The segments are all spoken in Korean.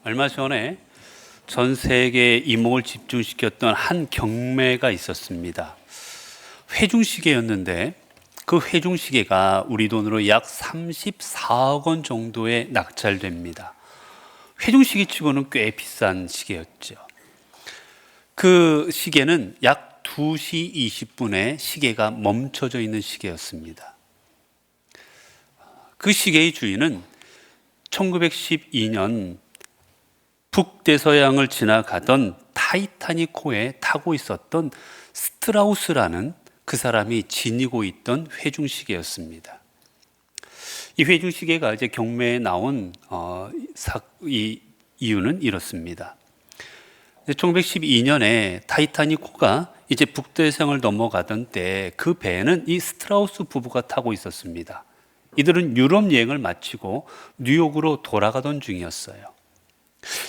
얼마 전에 전 세계의 이목을 집중시켰던 한 경매가 있었습니다. 회중시계였는데 그 회중시계가 우리 돈으로 약 34억 원 정도에 낙찰됩니다. 회중시계 치고는 꽤 비싼 시계였죠. 그 시계는 약 2시 20분에 시계가 멈춰져 있는 시계였습니다. 그 시계의 주인은 1912년 북대서양을 지나가던 타이타닉호에 타고 있었던 스트라우스라는 그 사람이 지니고 있던 회중시계였습니다. 이 회중시계가 이제 경매에 나온 이 이유는 이렇습니다. 1912년에 타이타닉호가 이제 북대서양을 넘어가던 때 그 배에는 이 스트라우스 부부가 타고 있었습니다. 이들은 유럽 여행을 마치고 뉴욕으로 돌아가던 중이었어요.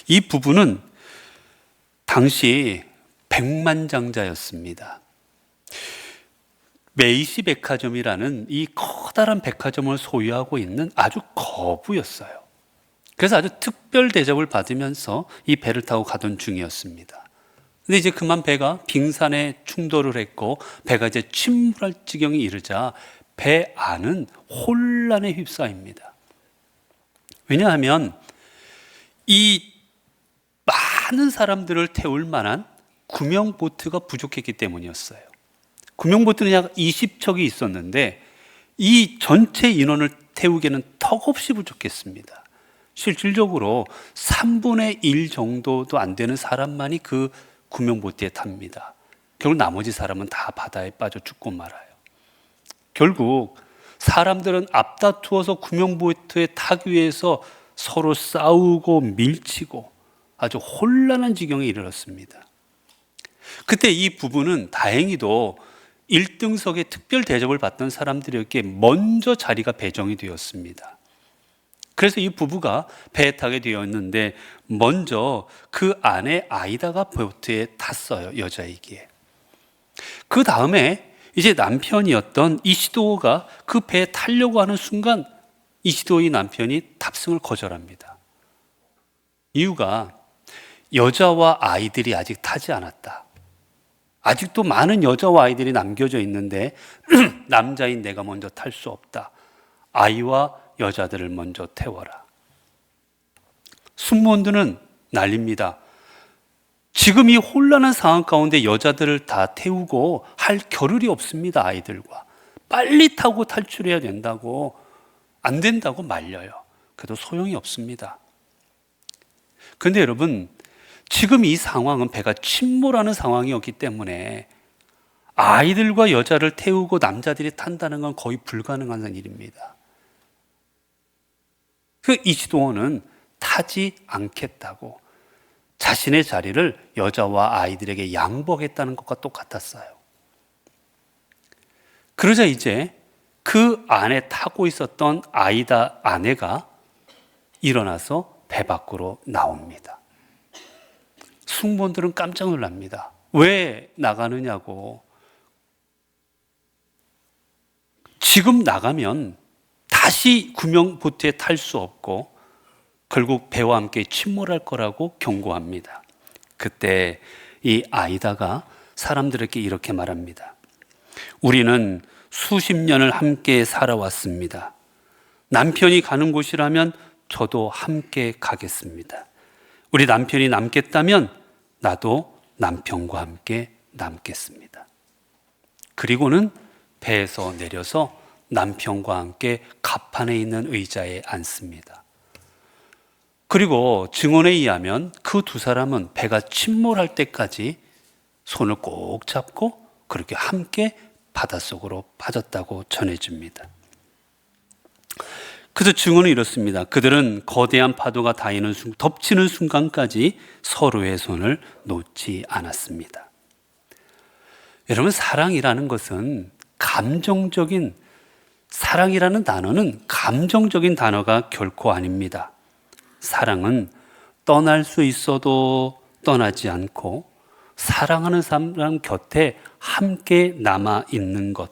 이 부부는 당시 백만장자였습니다. 메이시 백화점이라는 이 커다란 백화점을 소유하고 있는 아주 거부였어요. 그래서 아주 특별 대접을 받으면서 이 배를 타고 가던 중이었습니다. 근데 이제 그만 배가 빙산에 충돌을 했고 배가 이제 침몰할 지경에 이르자 배 안은 혼란에 휩싸입니다. 왜냐하면 이 많은 사람들을 태울 만한 구명보트가 부족했기 때문이었어요. 구명보트는 약 20척이 있었는데 이 전체 인원을 태우기에는 턱없이 부족했습니다. 실질적으로 3분의 1 정도도 안 되는 사람만이 그 구명보트에 탑니다. 결국 나머지 사람은 다 바다에 빠져 죽고 말아요. 결국 사람들은 앞다투어서 구명보트에 타기 위해서 서로 싸우고 밀치고 아주 혼란한 지경에 이르렀습니다. 그때 이 부부는 다행히도 1등석에 특별 대접을 받던 사람들에게 먼저 자리가 배정이 되었습니다. 그래서 이 부부가 배에 타게 되었는데 먼저 그 아내 아이다가 보트에 탔어요. 여자이기에. 그 다음에 이제 남편이었던 이시도가 그 배에 타려고 하는 순간 이시도의 남편이 탑승을 거절합니다. 이유가 여자와 아이들이 아직 타지 않았다. 아직도 많은 여자와 아이들이 남겨져 있는데 남자인 내가 먼저 탈 수 없다. 아이와 여자들을 먼저 태워라. 승무원들은 난립니다. 지금 이 혼란한 상황 가운데 여자들을 다 태우고 할 겨를이 없습니다. 아이들과 빨리 타고 탈출해야 된다고, 안 된다고 말려요. 그래도 소용이 없습니다. 그런데 여러분, 지금 이 상황은 배가 침몰하는 상황이었기 때문에 아이들과 여자를 태우고 남자들이 탄다는 건 거의 불가능한 일입니다. 그 이시도원은 타지 않겠다고 자신의 자리를 여자와 아이들에게 양보하겠다는 것과 똑같았어요. 그러자 이제 그 안에 타고 있었던 아이다 아내가 일어나서 배 밖으로 나옵니다. 승무원들은 깜짝 놀랍니다. 왜 나가느냐고. 지금 나가면 다시 구명보트에 탈 수 없고 결국 배와 함께 침몰할 거라고 경고합니다. 그때 이 아이다가 사람들에게 이렇게 말합니다. 우리는 수십 년을 함께 살아왔습니다. 남편이 가는 곳이라면 저도 함께 가겠습니다. 우리 남편이 남겠다면 나도 남편과 함께 남겠습니다. 그리고는 배에서 내려서 남편과 함께 갑판에 있는 의자에 앉습니다. 그리고 증언에 의하면 그 두 사람은 배가 침몰할 때까지 손을 꼭 잡고 그렇게 함께 바닷속으로 빠졌다고 전해집니다. 그래서 증언은 이렇습니다. 그들은 거대한 파도가 덮치는 순간까지 서로의 손을 놓지 않았습니다. 여러분, 사랑이라는 단어는 감정적인 단어가 결코 아닙니다. 사랑은 떠날 수 있어도 떠나지 않고 사랑하는 사람 곁에 함께 남아 있는 것,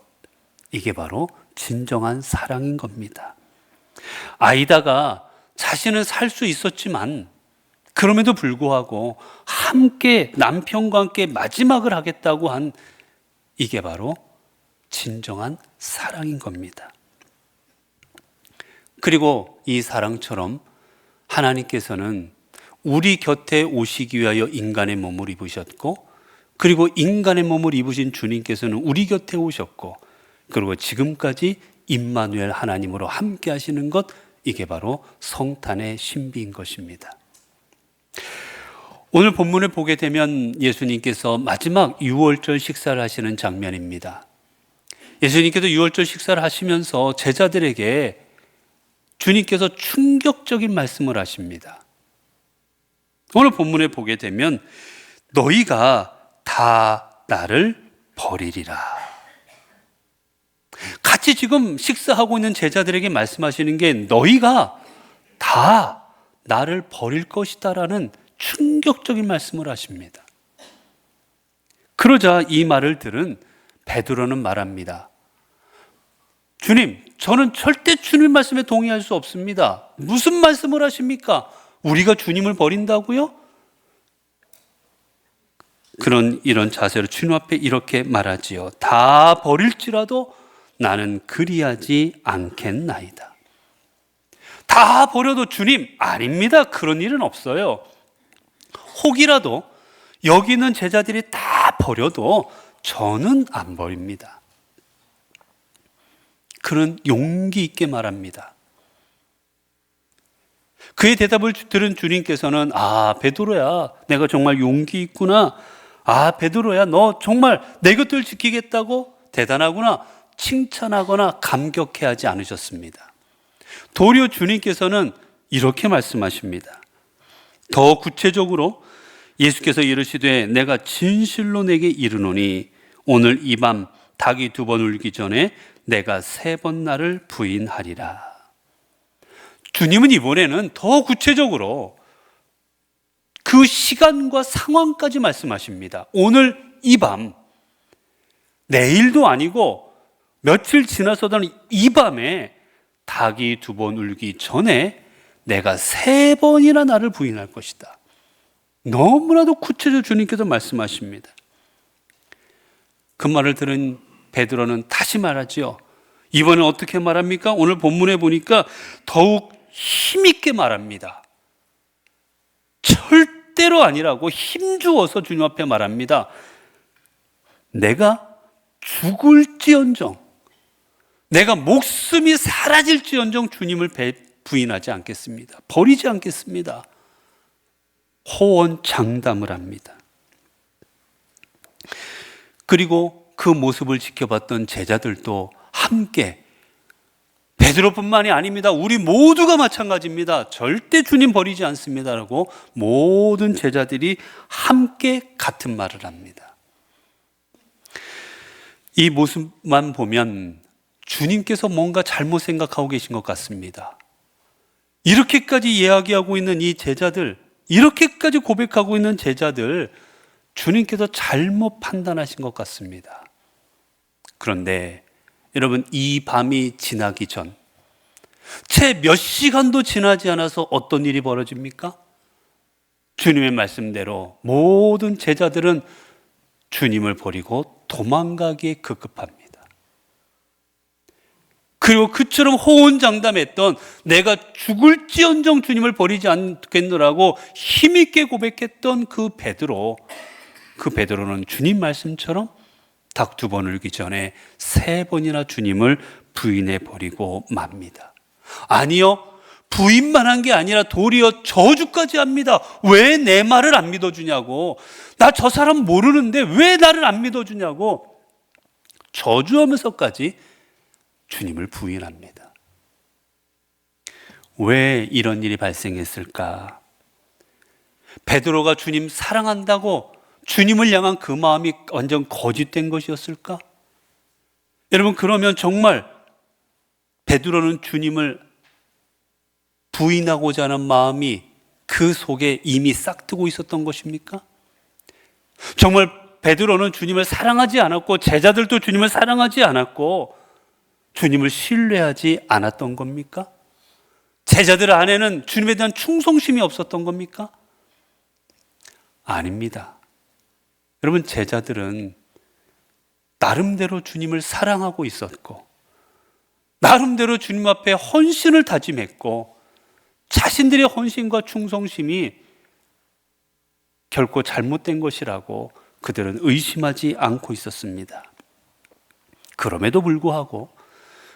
이게 바로 진정한 사랑인 겁니다. 아이다가 자신은 살 수 있었지만 그럼에도 불구하고 함께 남편과 함께 마지막을 하겠다고 한 이게 바로 진정한 사랑인 겁니다. 그리고 이 사랑처럼 하나님께서는 우리 곁에 오시기 위하여 인간의 몸을 입으셨고, 그리고 인간의 몸을 입으신 주님께서는 우리 곁에 오셨고, 그리고 지금까지 임마누엘 하나님으로 함께 하시는 것, 이게 바로 성탄의 신비인 것입니다. 오늘 본문을 보게 되면 예수님께서 마지막 유월절 식사를 하시는 장면입니다. 예수님께서 유월절 식사를 하시면서 제자들에게 주님께서 충격적인 말씀을 하십니다. 오늘 본문에 보게 되면 너희가 다 나를 버리리라. 같이 지금 식사하고 있는 제자들에게 말씀하시는 게 너희가 다 나를 버릴 것이다라는 충격적인 말씀을 하십니다. 그러자 이 말을 들은 베드로는 말합니다. 주님, 저는 절대 주님 말씀에 동의할 수 없습니다. 무슨 말씀을 하십니까? 우리가 주님을 버린다고요? 이런 자세로 주님 앞에 이렇게 말하지요. 다 버릴지라도 나는 그리하지 않겠나이다. 다 버려도 주님, 아닙니다. 그런 일은 없어요. 혹이라도 여기 있는 제자들이 다 버려도 저는 안 버립니다. 그는 용기 있게 말합니다. 그의 대답을 들은 주님께서는 베드로야, 내가 정말 용기 있구나. 베드로야, 너 정말 내 곁을 지키겠다고? 대단하구나. 칭찬하거나 감격해하지 않으셨습니다. 도리어 주님께서는 이렇게 말씀하십니다. 더 구체적으로 예수께서 이르시되 내가 진실로 내게 이르노니 오늘 이 밤 닭이 2번 울기 전에 내가 3번 나를 부인하리라. 주님은 이번에는 더 구체적으로 그 시간과 상황까지 말씀하십니다. 오늘 이 밤, 내일도 아니고 며칠 지나서도 이 밤에 닭이 2번 울기 전에 내가 3번이나 나를 부인할 것이다. 너무나도 구체적으로 주님께서 말씀하십니다. 그 말을 들은 베드로는 다시 말하지요. 이번엔 어떻게 말합니까? 오늘 본문에 보니까 더욱 힘있게 말합니다. 절대로 아니라고 힘주어서 주님 앞에 말합니다. 내가 죽을지언정, 내가 목숨이 사라질지언정 주님을 부인하지 않겠습니다. 버리지 않겠습니다. 호언장담을 합니다. 그리고 그 모습을 지켜봤던 제자들도 함께, 베드로뿐만이 아닙니다. 우리 모두가 마찬가지입니다. 절대 주님 버리지 않습니다라고 모든 제자들이 함께 같은 말을 합니다. 이 모습만 보면 주님께서 뭔가 잘못 생각하고 계신 것 같습니다. 이렇게까지 이야기하고 있는 이 제자들, 이렇게까지 고백하고 있는 제자들, 주님께서 잘못 판단하신 것 같습니다. 그런데 여러분, 이 밤이 지나기 전, 채 몇 시간도 지나지 않아서 어떤 일이 벌어집니까? 주님의 말씀대로 모든 제자들은 주님을 버리고 도망가기에 급급합니다. 그리고 그처럼 호언장담했던 내가 죽을지언정 주님을 버리지 않겠노라고 힘있게 고백했던 그 베드로는 주님 말씀처럼 닭 2번 울기 전에 3번이나 주님을 부인해 버리고 맙니다. 아니요, 부인만 한 게 아니라 도리어 저주까지 합니다. 왜 내 말을 안 믿어주냐고, 나 저 사람 모르는데 왜 나를 안 믿어주냐고 저주하면서까지 주님을 부인합니다. 왜 이런 일이 발생했을까? 베드로가 주님 사랑한다고 주님을 향한 그 마음이 완전 거짓된 것이었을까? 여러분, 그러면 정말 베드로는 주님을 부인하고자 하는 마음이 그 속에 이미 싹트고 있었던 것입니까? 정말 베드로는 주님을 사랑하지 않았고 제자들도 주님을 사랑하지 않았고 주님을 신뢰하지 않았던 겁니까? 제자들 안에는 주님에 대한 충성심이 없었던 겁니까? 아닙니다. 여러분, 제자들은 나름대로 주님을 사랑하고 있었고, 나름대로 주님 앞에 헌신을 다짐했고, 자신들의 헌신과 충성심이 결코 잘못된 것이라고 그들은 의심하지 않고 있었습니다. 그럼에도 불구하고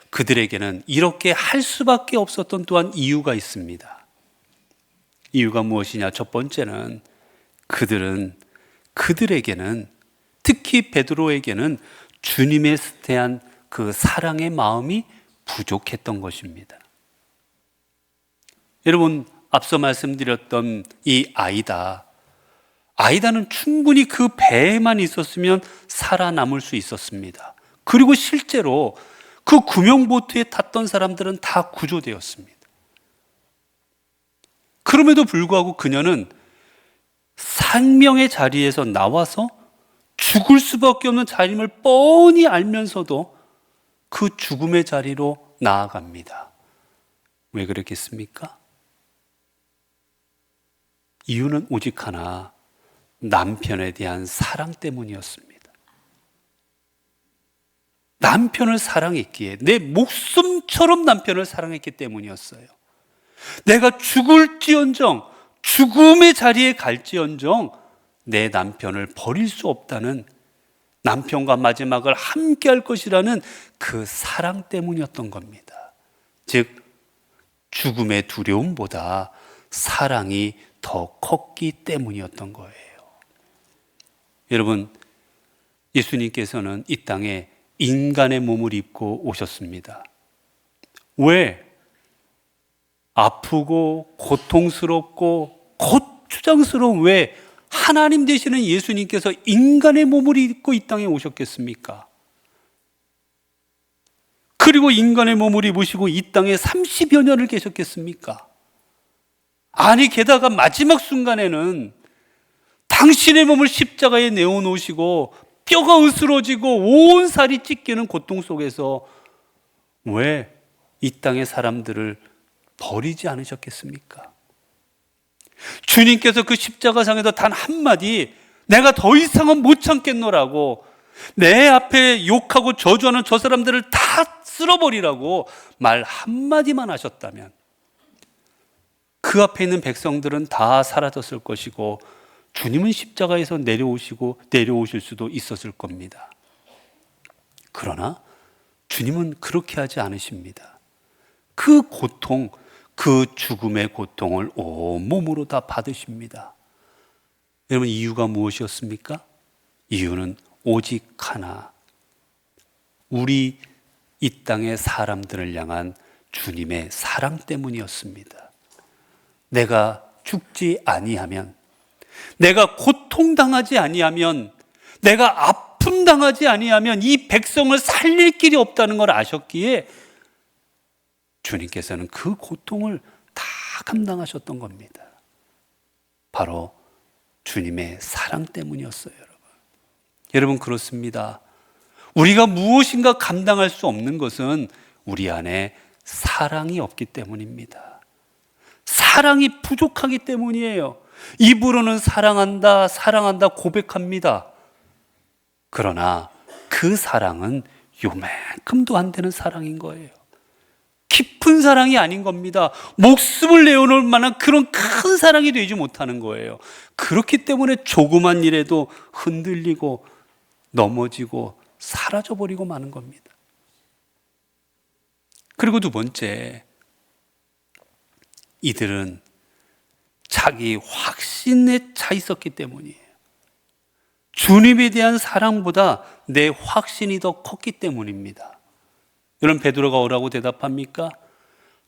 그들에게는 이렇게 할 수밖에 없었던 또한 이유가 있습니다. 이유가 무엇이냐? 첫 번째는 그들에게는, 특히 베드로에게는 주님에 대한 그 사랑의 마음이 부족했던 것입니다. 여러분, 앞서 말씀드렸던 이 아이다는 충분히 그 배에만 있었으면 살아남을 수 있었습니다. 그리고 실제로 그 구명보트에 탔던 사람들은 다 구조되었습니다. 그럼에도 불구하고 그녀는 생명의 자리에서 나와서 죽을 수밖에 없는 자림을 뻔히 알면서도 그 죽음의 자리로 나아갑니다. 왜 그랬겠습니까? 이유는 오직 하나, 남편에 대한 사랑 때문이었습니다. 남편을 사랑했기에, 내 목숨처럼 남편을 사랑했기 때문이었어요. 내가 죽을지언정, 죽음의 자리에 갈지언정 내 남편을 버릴 수 없다는, 남편과 마지막을 함께 할 것이라는 그 사랑 때문이었던 겁니다. 즉, 죽음의 두려움보다 사랑이 더 컸기 때문이었던 거예요. 여러분, 예수님께서는 이 땅에 인간의 몸을 입고 오셨습니다. 왜? 아프고 고통스럽고 고추장스러운, 왜 하나님 되시는 예수님께서 인간의 몸을 입고 이 땅에 오셨겠습니까? 그리고 인간의 몸을 입으시고 이 땅에 30여 년을 계셨겠습니까? 아니, 게다가 마지막 순간에는 당신의 몸을 십자가에 내어놓으시고 뼈가 으스러지고 온 살이 찢기는 고통 속에서 왜 이 땅의 사람들을 버리지 않으셨겠습니까? 주님께서 그 십자가상에서 단 한마디, 내가 더 이상은 못 참겠노라고, 내 앞에 욕하고 저주하는 저 사람들을 다 쓸어버리라고 말 한마디만 하셨다면 그 앞에 있는 백성들은 다 사라졌을 것이고, 주님은 십자가에서 내려오실 수도 있었을 겁니다. 그러나 주님은 그렇게 하지 않으십니다. 그 고통, 그 죽음의 고통을 온몸으로 다 받으십니다. 여러분, 이유가 무엇이었습니까? 이유는 오직 하나, 우리 이 땅의 사람들을 향한 주님의 사랑 때문이었습니다. 내가 죽지 아니하면, 내가 고통당하지 아니하면, 내가 아픔당하지 아니하면 이 백성을 살릴 길이 없다는 걸 아셨기에 주님께서는 그 고통을 다 감당하셨던 겁니다. 바로 주님의 사랑 때문이었어요, 여러분. 여러분, 그렇습니다. 우리가 무엇인가 감당할 수 없는 것은 우리 안에 사랑이 없기 때문입니다. 사랑이 부족하기 때문이에요. 입으로는 사랑한다, 사랑한다 고백합니다. 그러나 그 사랑은 요만큼도 안 되는 사랑인 거예요. 깊은 사랑이 아닌 겁니다. 목숨을 내어놓을 만한 그런 큰 사랑이 되지 못하는 거예요. 그렇기 때문에 조그만 일에도 흔들리고 넘어지고 사라져버리고 마는 겁니다. 그리고 두 번째, 이들은 자기 확신에 차 있었기 때문이에요. 주님에 대한 사랑보다 내 확신이 더 컸기 때문입니다. 여러분, 베드로가 뭐라고 대답합니까?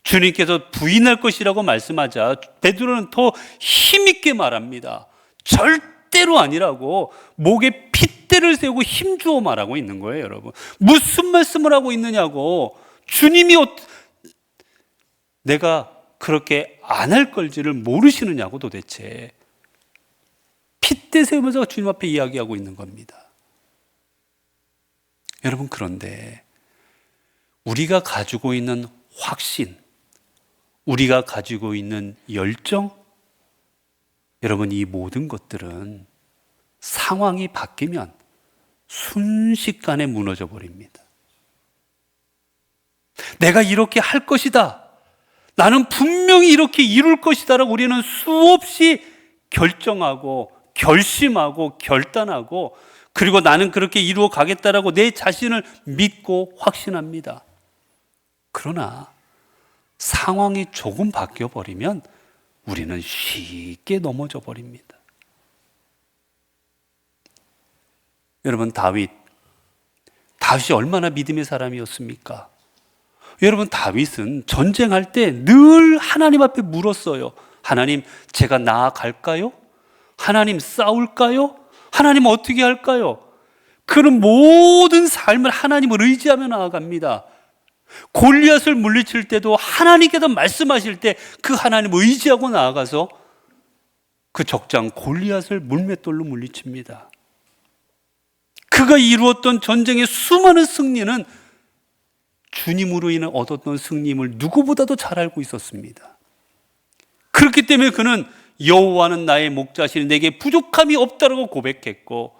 주님께서 부인할 것이라고 말씀하자 베드로는 더 힘있게 말합니다. 절대로 아니라고 목에 핏대를 세우고 힘주어 말하고 있는 거예요, 여러분. 무슨 말씀을 하고 있느냐고. 주님이 내가 그렇게 안 할 걸지를 모르시느냐고 도대체. 핏대 세우면서 주님 앞에 이야기하고 있는 겁니다. 여러분, 그런데 우리가 가지고 있는 확신, 우리가 가지고 있는 열정, 여러분, 이 모든 것들은 상황이 바뀌면 순식간에 무너져 버립니다. 내가 이렇게 할 것이다, 나는 분명히 이렇게 이룰 것이다 라고 우리는 수없이 결정하고 결심하고 결단하고, 그리고 나는 그렇게 이루어 가겠다라고 내 자신을 믿고 확신합니다. 그러나 상황이 조금 바뀌어 버리면 우리는 쉽게 넘어져 버립니다. 여러분, 다윗이 얼마나 믿음의 사람이었습니까? 여러분, 다윗은 전쟁할 때 늘 하나님 앞에 물었어요. 하나님, 제가 나아갈까요? 하나님, 싸울까요? 하나님, 어떻게 할까요? 그런 모든 삶을 하나님을 의지하며 나아갑니다. 골리앗을 물리칠 때도 하나님께서 말씀하실 때 그 하나님을 의지하고 나아가서 그 적장 골리앗을 물맷돌로 물리칩니다. 그가 이루었던 전쟁의 수많은 승리는 주님으로 인해 얻었던 승리임을 누구보다도 잘 알고 있었습니다. 그렇기 때문에 그는 여호와는 나의 목자시니 내게 부족함이 없다라고 고백했고,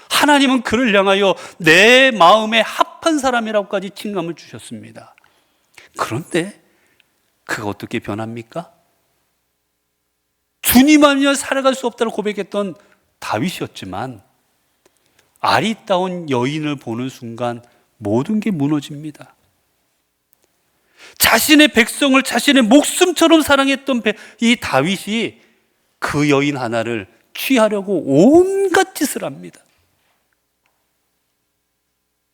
하나님은 그를 향하여 내 마음에 합한 사람이라고까지 칭함을 주셨습니다. 그런데 그가 어떻게 변합니까? 주님 아니면 살아갈 수 없다고 고백했던 다윗이었지만 아리따운 여인을 보는 순간 모든 게 무너집니다. 자신의 백성을 자신의 목숨처럼 사랑했던 이 다윗이 그 여인 하나를 취하려고 온갖 짓을 합니다.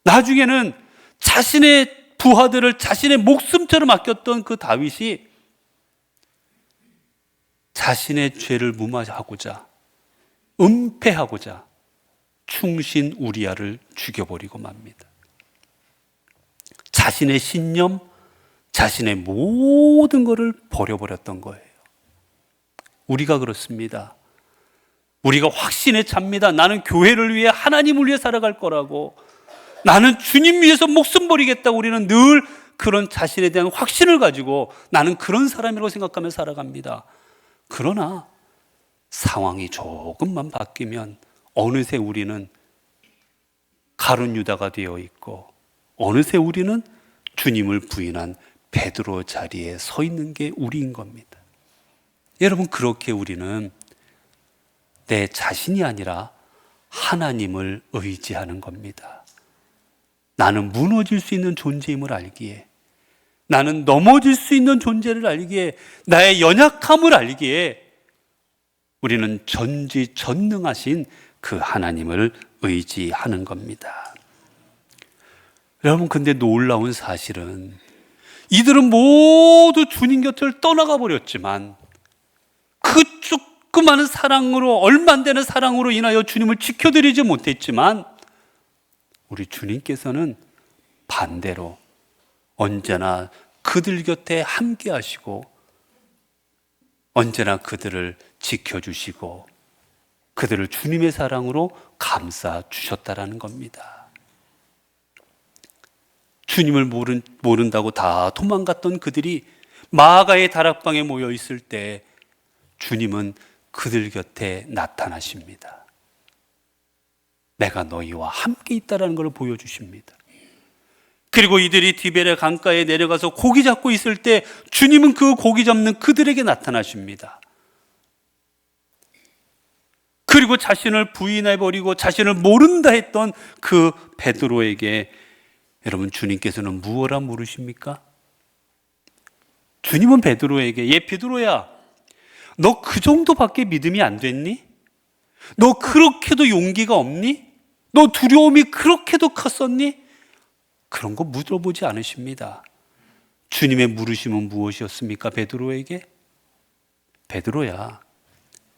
나중에는 자신의 부하들을 자신의 목숨처럼 아꼈던 그 다윗이 자신의 죄를 무마하고자, 은폐하고자 충신 우리아를 죽여버리고 맙니다. 자신의 신념, 자신의 모든 것을 버려버렸던 거예요. 우리가 그렇습니다. 우리가 확신에 찹니다. 나는 교회를 위해, 하나님을 위해 살아갈 거라고, 나는 주님 위해서 목숨 버리겠다고 우리는 늘 그런 자신에 대한 확신을 가지고 나는 그런 사람이라고 생각하며 살아갑니다. 그러나 상황이 조금만 바뀌면 어느새 우리는 가룟 유다가 되어 있고, 어느새 우리는 주님을 부인한 베드로 자리에 서 있는 게 우리인 겁니다. 여러분, 그렇게 우리는 내 자신이 아니라 하나님을 의지하는 겁니다. 나는 무너질 수 있는 존재임을 알기에, 나는 넘어질 수 있는 존재를 알기에, 나의 연약함을 알기에 우리는 전지전능하신 그 하나님을 의지하는 겁니다. 여러분, 근데 놀라운 사실은 이들은 모두 주님 곁을 떠나가 버렸지만 그 조그마한 사랑으로, 얼마 안 되는 사랑으로 인하여 주님을 지켜드리지 못했지만 우리 주님께서는 반대로 언제나 그들 곁에 함께 하시고 언제나 그들을 지켜주시고 그들을 주님의 사랑으로 감싸 주셨다라는 겁니다. 주님을 모른다고 다 도망갔던 그들이 마가의 다락방에 모여 있을 때 주님은 그들 곁에 나타나십니다. 내가 너희와 함께 있다라는 것을 보여주십니다. 그리고 이들이 디베레 강가에 내려가서 고기 잡고 있을 때 주님은 그 고기 잡는 그들에게 나타나십니다. 그리고 자신을 부인해버리고 자신을 모른다 했던 그 베드로에게 여러분, 주님께서는 무엇라 물으십니까? 주님은 베드로에게, 얘 베드로야, 너 그 정도밖에 믿음이 안 됐니? 너 그렇게도 용기가 없니? 너 두려움이 그렇게도 컸었니? 그런 거 물어보지 않으십니다. 주님의 물으심은 무엇이었습니까? 베드로에게, 베드로야,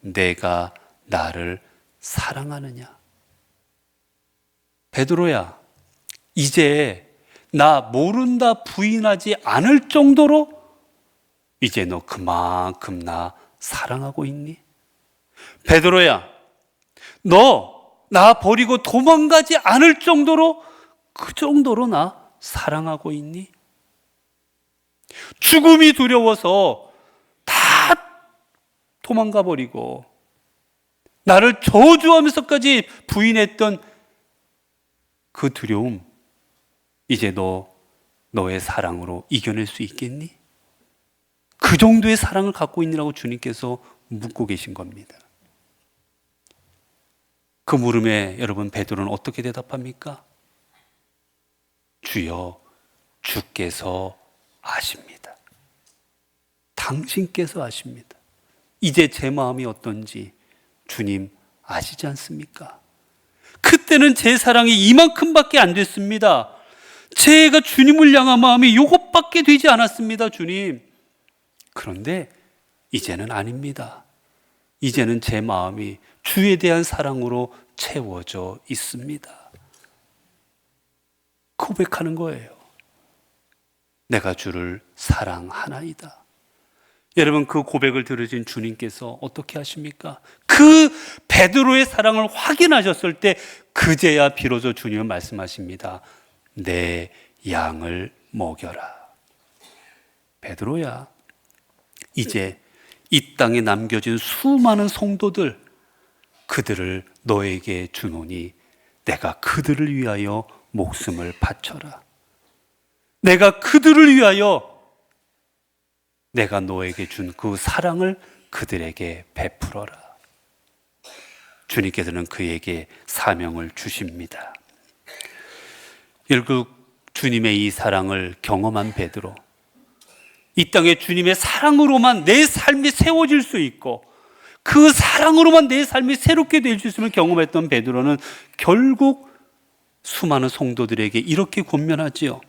내가 나를 사랑하느냐? 베드로야, 이제 나 모른다 부인하지 않을 정도로 이제 너 그만큼 나 사랑하고 있니? 베드로야, 너 나 버리고 도망가지 않을 정도로, 그 정도로 나 사랑하고 있니? 죽음이 두려워서 다 도망가 버리고 나를 저주하면서까지 부인했던 그 두려움, 이제 너의 사랑으로 이겨낼 수 있겠니? 그 정도의 사랑을 갖고 있느라고 주님께서 묻고 계신 겁니다. 그 물음에 여러분, 베드로는 어떻게 대답합니까? 주여, 주께서 아십니다. 당신께서 아십니다. 이제 제 마음이 어떤지 주님 아시지 않습니까? 그때는 제 사랑이 이만큼밖에 안 됐습니다. 제가 주님을 향한 마음이 이것밖에 되지 않았습니다, 주님. 그런데 이제는 아닙니다. 이제는 제 마음이 주에 대한 사랑으로 채워져 있습니다. 고백하는 거예요. 내가 주를 사랑하나이다. 여러분, 그 고백을 들으신 주님께서 어떻게 하십니까? 그 베드로의 사랑을 확인하셨을 때 그제야 비로소 주님은 말씀하십니다. 내 양을 먹여라. 베드로야, 이제 이 땅에 남겨진 수많은 성도들, 그들을 너에게 주노니 내가 그들을 위하여 목숨을 바쳐라. 내가 그들을 위하여 내가 너에게 준 그 사랑을 그들에게 베풀어라. 주님께서는 그에게 사명을 주십니다. 결국 주님의 이 사랑을 경험한 베드로, 이 땅에 주님의 사랑으로만 내 삶이 세워질 수 있고 그 사랑으로만 내 삶이 새롭게 될 수 있음을 경험했던 베드로는 결국 수많은 성도들에게 이렇게 권면하지요.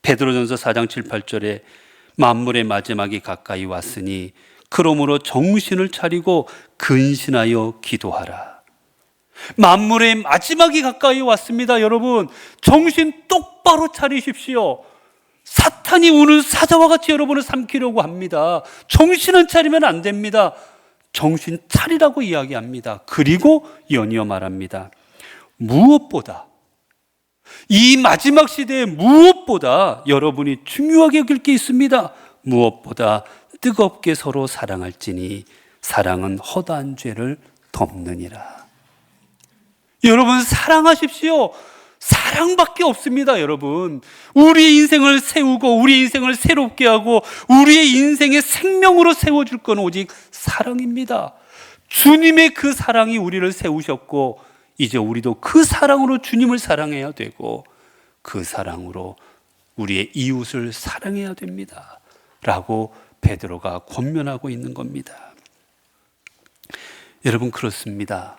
베드로전서 4장 7, 8절에 만물의 마지막이 가까이 왔으니 그러므로 정신을 차리고 근신하여 기도하라. 만물의 마지막이 가까이 왔습니다. 여러분, 정신 똑바로 차리십시오. 사탄이 오는 사자와 같이 여러분을 삼키려고 합니다. 정신은 차리면 안 됩니다. 정신 차리라고 이야기합니다. 그리고 연이어 말합니다. 무엇보다, 이 마지막 시대에 무엇보다 여러분이 중요하게 여길 게 있습니다. 무엇보다 뜨겁게 서로 사랑할지니 사랑은 허다한 죄를 덮느니라. 여러분, 사랑하십시오. 사랑밖에 없습니다, 여러분. 우리의 인생을 세우고 우리의 인생을 새롭게 하고 우리의 인생의 생명으로 세워줄 건 오직 사랑입니다. 주님의 그 사랑이 우리를 세우셨고 이제 우리도 그 사랑으로 주님을 사랑해야 되고 그 사랑으로 우리의 이웃을 사랑해야 됩니다 라고 베드로가 권면하고 있는 겁니다. 여러분, 그렇습니다.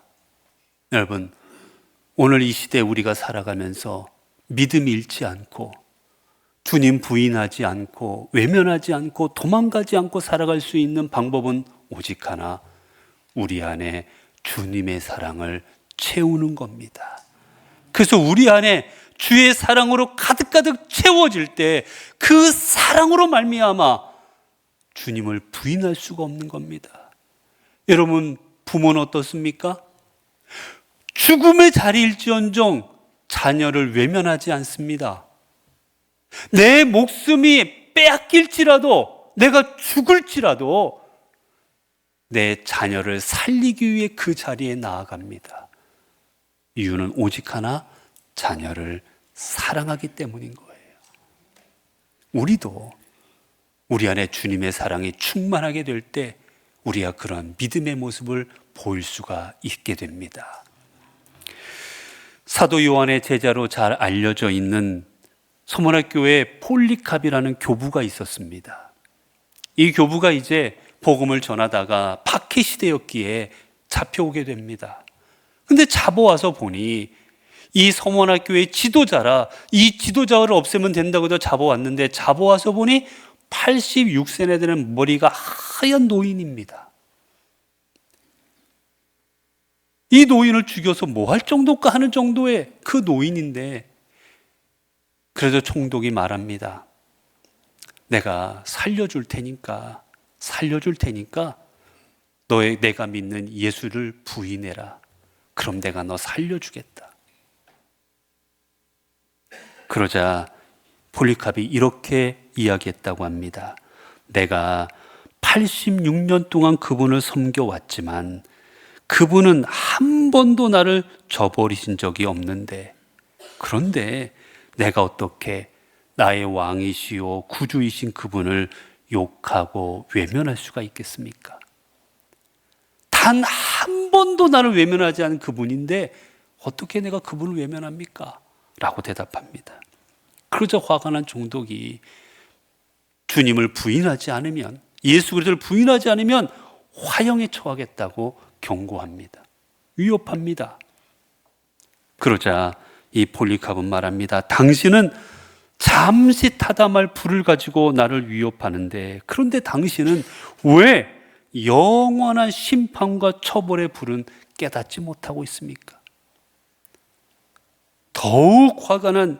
여러분, 오늘 이 시대에 우리가 살아가면서 믿음 잃지 않고 주님 부인하지 않고 외면하지 않고 도망가지 않고 살아갈 수 있는 방법은 오직 하나, 우리 안에 주님의 사랑을 채우는 겁니다. 그래서 우리 안에 주의 사랑으로 가득가득 채워질 때 그 사랑으로 말미암아 주님을 부인할 수가 없는 겁니다. 여러분, 부모는 어떻습니까? 죽음의 자리일지언정 자녀를 외면하지 않습니다. 내 목숨이 빼앗길지라도, 내가 죽을지라도 내 자녀를 살리기 위해 그 자리에 나아갑니다. 이유는 오직 하나, 자녀를 사랑하기 때문인 거예요. 우리도 우리 안에 주님의 사랑이 충만하게 될 때 우리가 그런 믿음의 모습을 보일 수가 있게 됩니다. 사도 요한의 제자로 잘 알려져 있는 서문학교에 폴리캅이라는 교부가 있었습니다. 이 교부가 이제 복음을 전하다가 박해시대였기에 잡혀오게 됩니다. 근데 잡아와서 보니 이 서문학교의 지도자라, 이 지도자를 없애면 된다고 해서 잡아왔는데 잡아와서 보니 86세나 되는 머리가 하얀 노인입니다. 이 노인을 죽여서 뭐 할 정도일까 하는 정도의 그 노인인데, 그래서 총독이 말합니다. 내가 살려줄 테니까 내가 믿는 예수를 부인해라. 그럼 내가 너 살려주겠다. 그러자 폴리캅이 이렇게 이야기했다고 합니다. 내가 86년 동안 그분을 섬겨왔지만 그분은 한 번도 나를 저버리신 적이 없는데, 그런데 내가 어떻게 나의 왕이시오 구주이신 그분을 욕하고 외면할 수가 있겠습니까? 단 한 번도 나를 외면하지 않은 그분인데 어떻게 내가 그분을 외면합니까? 라고 대답합니다. 그러자 화가 난 총독이 주님을 부인하지 않으면, 예수 그리스도를 부인하지 않으면 화형에 처하겠다고 경고합니다. 위협합니다. 그러자 이 폴리카브는 말합니다. 당신은 잠시 타담할 불을 가지고 나를 위협하는데, 그런데 당신은 왜 영원한 심판과 처벌의 불은 깨닫지 못하고 있습니까? 더욱 화가 난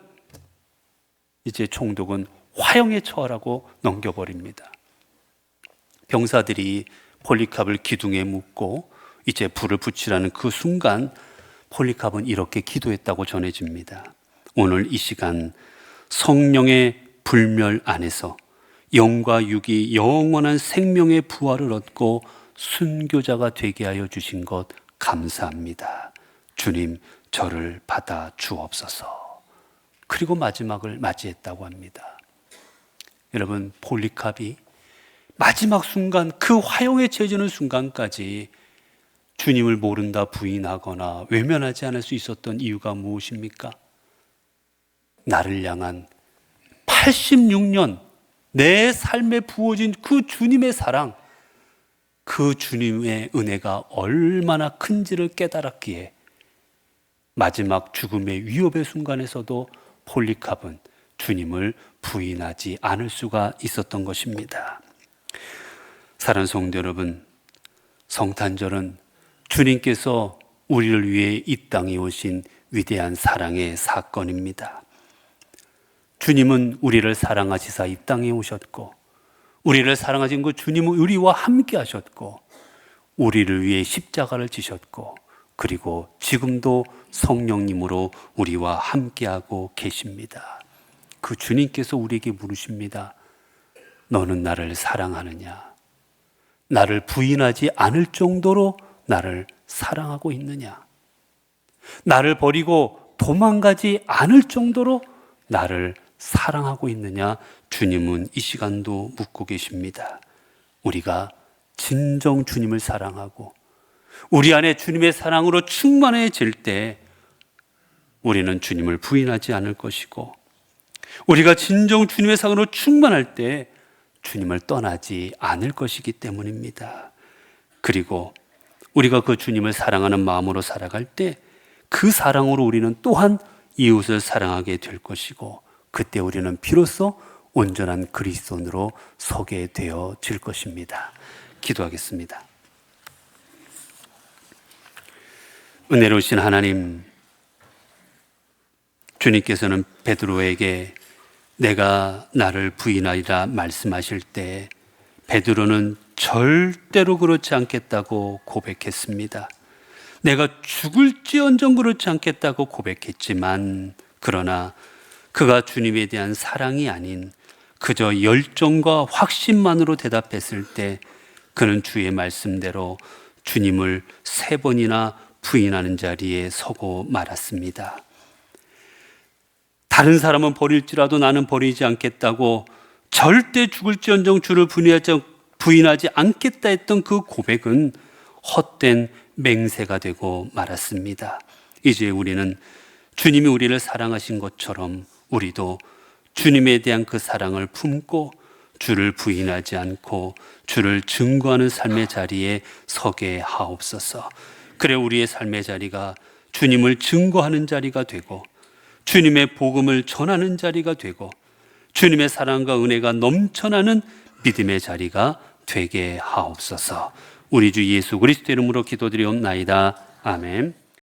이제 총독은 화형에 처하라고 넘겨버립니다. 병사들이 폴리캅을 기둥에 묶고 이제 불을 붙이라는 그 순간 폴리캅은 이렇게 기도했다고 전해집니다. 오늘 이 시간 성령의 불멸 안에서 영과 육이 영원한 생명의 부활을 얻고 순교자가 되게 하여 주신 것 감사합니다. 주님, 저를 받아 주옵소서. 그리고 마지막을 맞이했다고 합니다. 여러분, 폴리캅이 마지막 순간, 그 화형에 처해지는 순간까지 주님을 모른다 부인하거나 외면하지 않을 수 있었던 이유가 무엇입니까? 나를 향한 86년 내 삶에 부어진 그 주님의 사랑, 그 주님의 은혜가 얼마나 큰지를 깨달았기에 마지막 죽음의 위협의 순간에서도 폴리캅은 주님을 부인하지 않을 수가 있었던 것입니다. 사랑하는 성도 여러분, 성탄절은 주님께서 우리를 위해 이 땅에 오신 위대한 사랑의 사건입니다. 주님은 우리를 사랑하시사 이 땅에 오셨고, 우리를 사랑하신 그 주님은 우리와 함께 하셨고, 우리를 위해 십자가를 지셨고, 그리고 지금도 성령님으로 우리와 함께하고 계십니다. 그 주님께서 우리에게 물으십니다. 너는 나를 사랑하느냐? 나를 부인하지 않을 정도로 나를 사랑하고 있느냐? 나를 버리고 도망가지 않을 정도로 나를 사랑하고 있느냐? 주님은 이 시간도 묻고 계십니다. 우리가 진정 주님을 사랑하고 우리 안에 주님의 사랑으로 충만해질 때 우리는 주님을 부인하지 않을 것이고, 우리가 진정 주님의 사랑으로 충만할 때 주님을 떠나지 않을 것이기 때문입니다. 그리고 우리가 그 주님을 사랑하는 마음으로 살아갈 때 그 사랑으로 우리는 또한 이웃을 사랑하게 될 것이고, 그때 우리는 비로소 온전한 그리스도인으로 서게 되어질 것입니다. 기도하겠습니다. 은혜로우신 하나님, 주님께서는 베드로에게 내가 나를 부인하리라 말씀하실 때 베드로는 절대로 그렇지 않겠다고 고백했습니다. 내가 죽을지언정 그렇지 않겠다고 고백했지만, 그러나 그가 주님에 대한 사랑이 아닌 그저 열정과 확신만으로 대답했을 때 그는 주의 말씀대로 주님을 3번이나 부인하는 자리에 서고 말았습니다. 다른 사람은 버릴지라도 나는 버리지 않겠다고 절대 죽을지언정 주를 부인하지 않겠다 했던 그 고백은 헛된 맹세가 되고 말았습니다. 이제 우리는 주님이 우리를 사랑하신 것처럼 우리도 주님에 대한 그 사랑을 품고 주를 부인하지 않고 주를 증거하는 삶의 자리에 서게 하옵소서. 그래 우리의 삶의 자리가 주님을 증거하는 자리가 되고 주님의 복음을 전하는 자리가 되고 주님의 사랑과 은혜가 넘쳐나는 믿음의 자리가 되게 하옵소서. 우리 주 예수 그리스도 이름으로 기도드리옵나이다. 아멘.